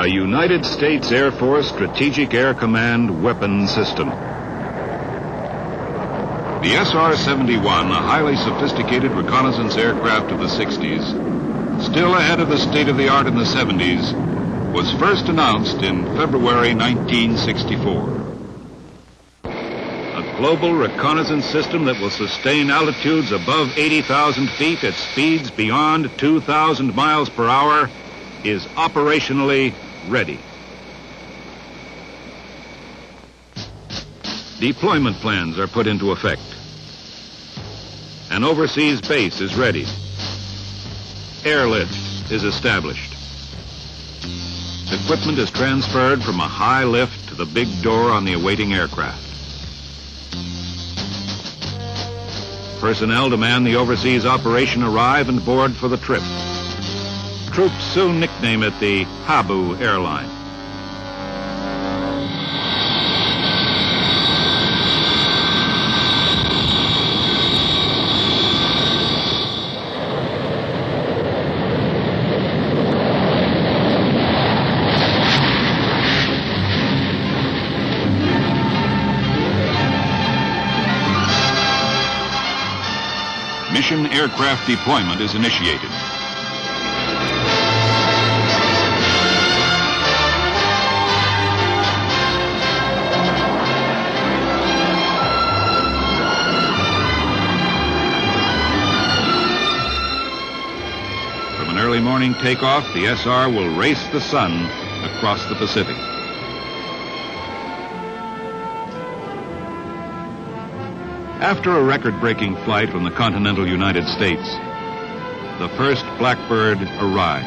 A United States Air Force Strategic Air Command weapon system. The SR-71, a highly sophisticated reconnaissance aircraft of the 60s, still ahead of the state-of-the-art in the 70s, was first announced in February 1964. A global reconnaissance system that will sustain altitudes above 80,000 feet at speeds beyond 2,000 miles per hour is operationally ready. Deployment plans are put into effect. An overseas base is ready. Airlift is established. Equipment is transferred from a high lift to the big door on the awaiting aircraft. Personnel to man the overseas operation arrive and board for the trip. Troops soon nickname it the Habu airline. Mission aircraft deployment is initiated. From an early morning takeoff, the SR will race the sun across the Pacific. After a record-breaking flight from the continental United States, the first Blackbird arrives.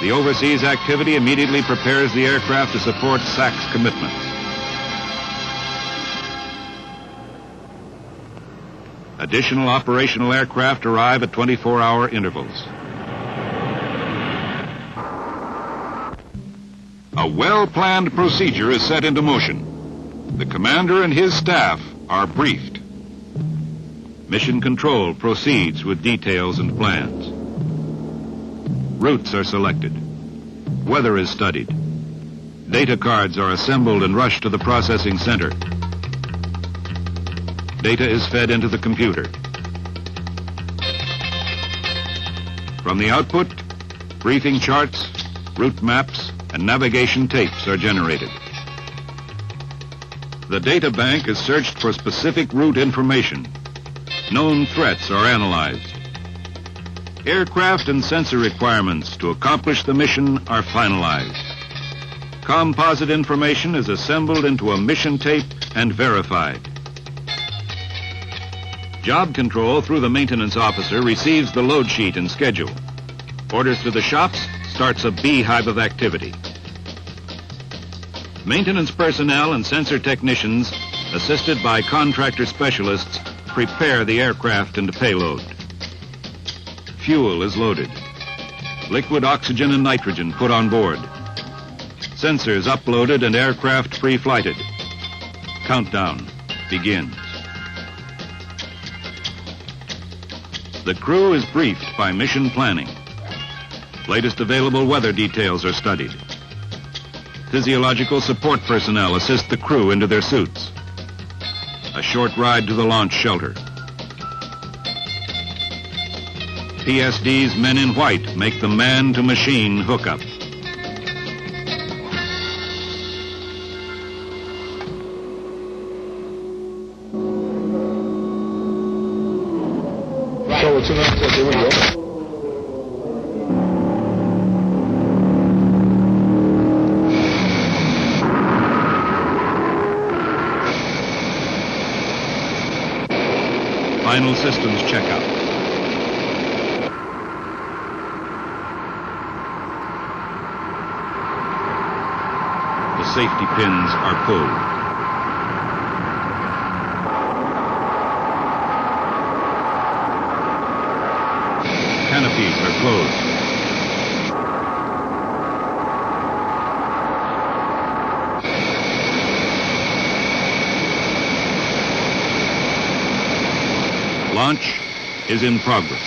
The overseas activity immediately prepares the aircraft to support SAC's commitments. Additional operational aircraft arrive at 24-hour intervals. A well-planned procedure is set into motion. The commander and his staff are briefed. Mission control proceeds with details and plans. Routes are selected. Weather is studied. Data cards are assembled and rushed to the processing center. Data is fed into the computer. From the output, briefing charts, route maps, and navigation tapes are generated. The data bank is searched for specific route information. Known threats are analyzed. Aircraft and sensor requirements to accomplish the mission are finalized. Composite information is assembled into a mission tape and verified. Job control through the maintenance officer receives the load sheet and schedule. Orders to the shops starts a beehive of activity. Maintenance personnel and sensor technicians, assisted by contractor specialists, prepare the aircraft and payload. Fuel is loaded. Liquid oxygen and nitrogen put on board. Sensors uploaded and aircraft pre-flighted. Countdown begins. The crew is briefed by mission planning. Latest available weather details are studied. Physiological support personnel assist the crew into their suits. A short ride to the launch shelter. PSD's men in white make the man-to-machine hookup. Here we go. Final systems checkout. The safety pins are pulled. Canopies are closed. Launch is in progress.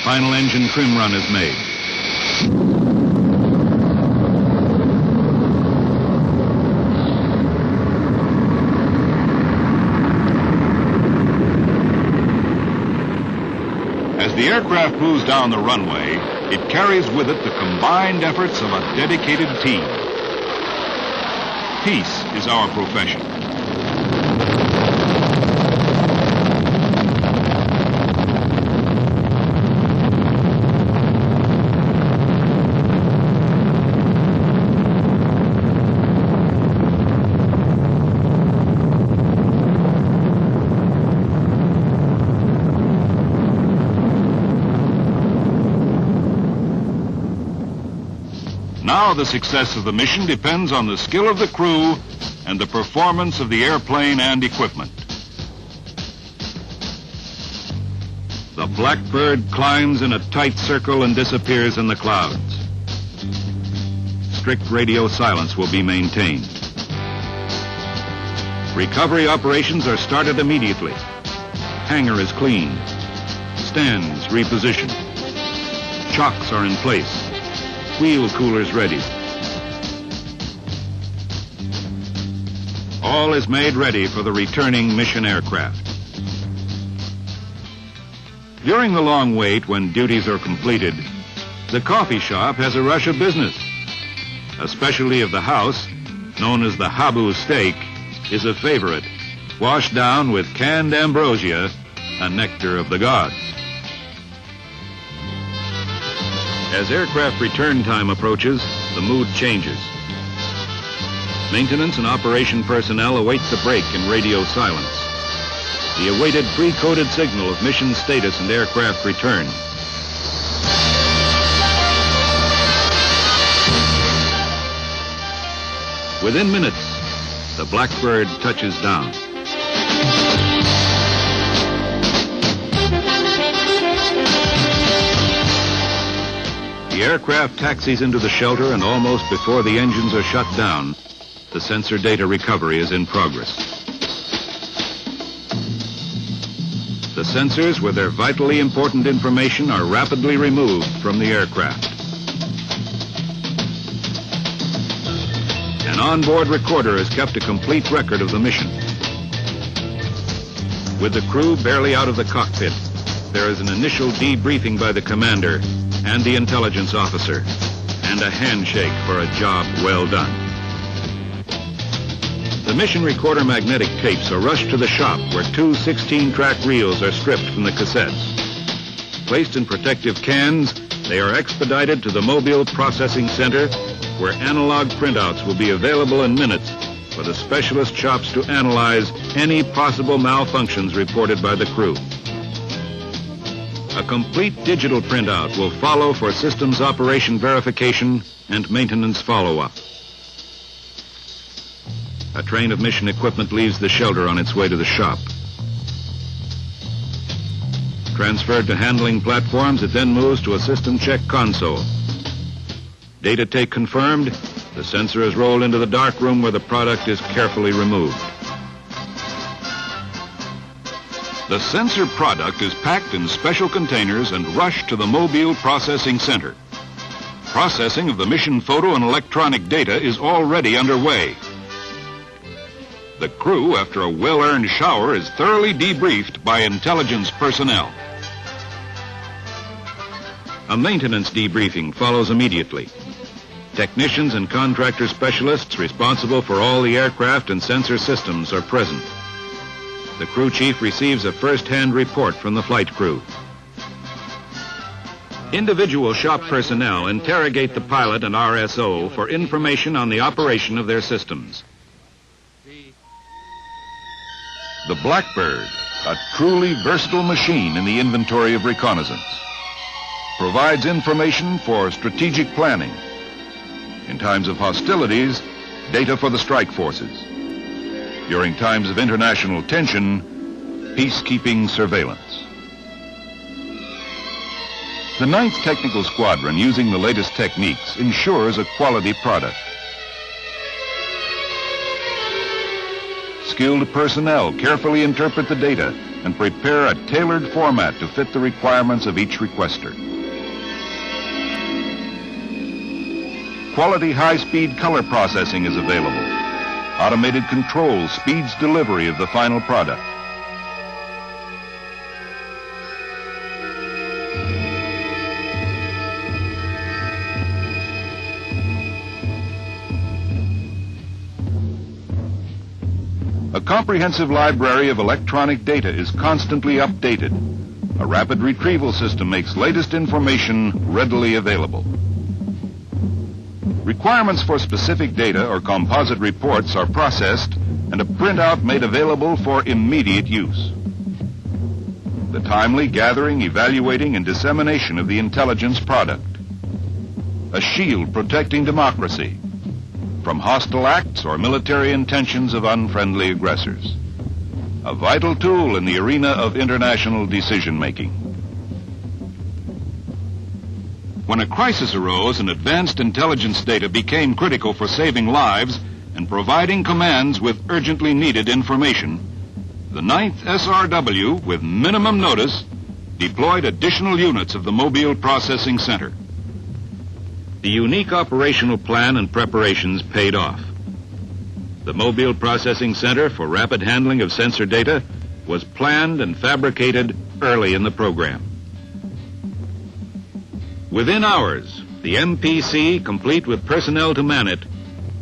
Final engine trim run is made. As the aircraft moves down the runway, it carries with it the combined efforts of a dedicated team. Peace is our profession. Now the success of the mission depends on the skill of the crew and the performance of the airplane and equipment. The Blackbird climbs in a tight circle and disappears in the clouds. Strict radio silence will be maintained. Recovery operations are started immediately. Hangar is cleaned. Stands repositioned. Chocks are in place. Wheel coolers ready. All is made ready for the returning mission aircraft. During the long wait when duties are completed, the coffee shop has a rush of business. A specialty of the house, known as the Habu steak, is a favorite, washed down with canned ambrosia, a nectar of the gods. As aircraft return time approaches, the mood changes. Maintenance and operation personnel await the break in radio silence. The awaited pre-coded signal of mission status and aircraft return. Within minutes, the Blackbird touches down. The aircraft taxis into the shelter, and almost before the engines are shut down, the sensor data recovery is in progress. The sensors with their vitally important information are rapidly removed from the aircraft. An onboard recorder has kept a complete record of the mission. With the crew barely out of the cockpit, there is an initial debriefing by the commander and the intelligence officer, and a handshake for a job well done. The mission recorder magnetic tapes are rushed to the shop where two 16-track reels are stripped from the cassettes. Placed in protective cans, they are expedited to the Mobile Processing Center, where analog printouts will be available in minutes for the specialist shops to analyze any possible malfunctions reported by the crew. A complete digital printout will follow for systems operation verification and maintenance follow-up. A train of mission equipment leaves the shelter on its way to the shop. Transferred to handling platforms, it then moves to a system check console. Data take confirmed, the sensor is rolled into the dark room where the product is carefully removed. The sensor product is packed in special containers and rushed to the Mobile Processing Center. Processing of the mission photo and electronic data is already underway. The crew, after a well-earned shower, is thoroughly debriefed by intelligence personnel. A maintenance debriefing follows immediately. Technicians and contractor specialists responsible for all the aircraft and sensor systems are present. The crew chief receives a first-hand report from the flight crew. Individual shop personnel interrogate the pilot and RSO for information on the operation of their systems. The Blackbird, a truly versatile machine in the inventory of reconnaissance, provides information for strategic planning. In times of hostilities, data for the strike forces. During times of international tension, peacekeeping surveillance. The 9th Technical Squadron, using the latest techniques, ensures a quality product. Skilled personnel carefully interpret the data and prepare a tailored format to fit the requirements of each requester. Quality high-speed color processing is available. Automated control speeds delivery of the final product. A comprehensive library of electronic data is constantly updated. A rapid retrieval system makes latest information readily available. Requirements for specific data or composite reports are processed and a printout made available for immediate use. The timely gathering, evaluating, and dissemination of the intelligence product. A shield protecting democracy from hostile acts or military intentions of unfriendly aggressors. A vital tool in the arena of international decision-making. When a crisis arose and advanced intelligence data became critical for saving lives and providing commands with urgently needed information, the 9th SRW, with minimum notice, deployed additional units of the Mobile Processing Center. The unique operational plan and preparations paid off. The Mobile Processing Center for rapid handling of sensor data was planned and fabricated early in the program. Within hours, the MPC, complete with personnel to man it,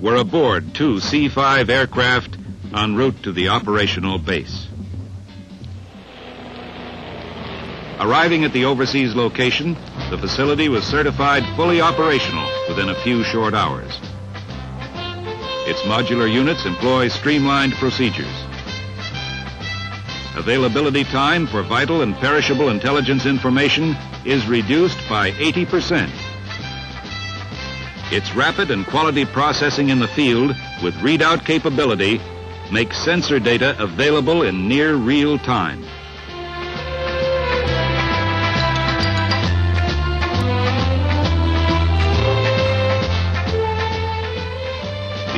were aboard 2 C-5 aircraft en route to the operational base. Arriving at the overseas location, the facility was certified fully operational within a few short hours. Its modular units employ streamlined procedures. Availability time for vital and perishable intelligence information is reduced by 80%. Its rapid and quality processing in the field with readout capability makes sensor data available in near real time.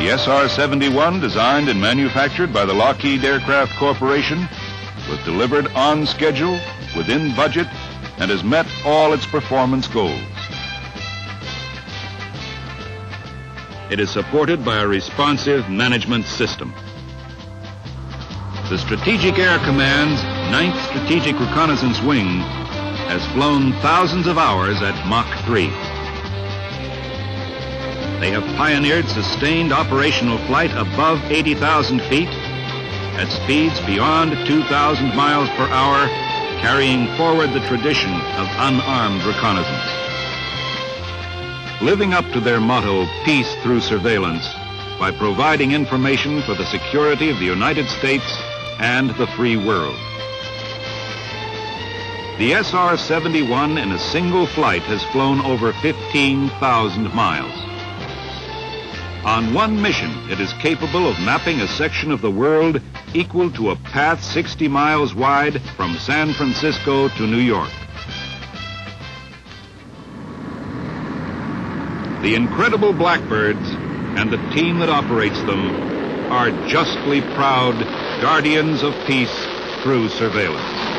The SR-71, designed and manufactured by the Lockheed Aircraft Corporation, was delivered on schedule, within budget, and has met all its performance goals. It is supported by a responsive management system. The Strategic Air Command's 9th Strategic Reconnaissance Wing has flown thousands of hours at Mach 3. They have pioneered sustained operational flight above 80,000 feet at speeds beyond 2,000 miles per hour, carrying forward the tradition of unarmed reconnaissance. Living up to their motto, peace through surveillance, by providing information for the security of the United States and the free world. The SR-71 in a single flight has flown over 15,000 miles. On one mission, it is capable of mapping a section of the world equal to a path 60 miles wide from San Francisco to New York. The incredible Blackbirds and the team that operates them are justly proud guardians of peace through surveillance.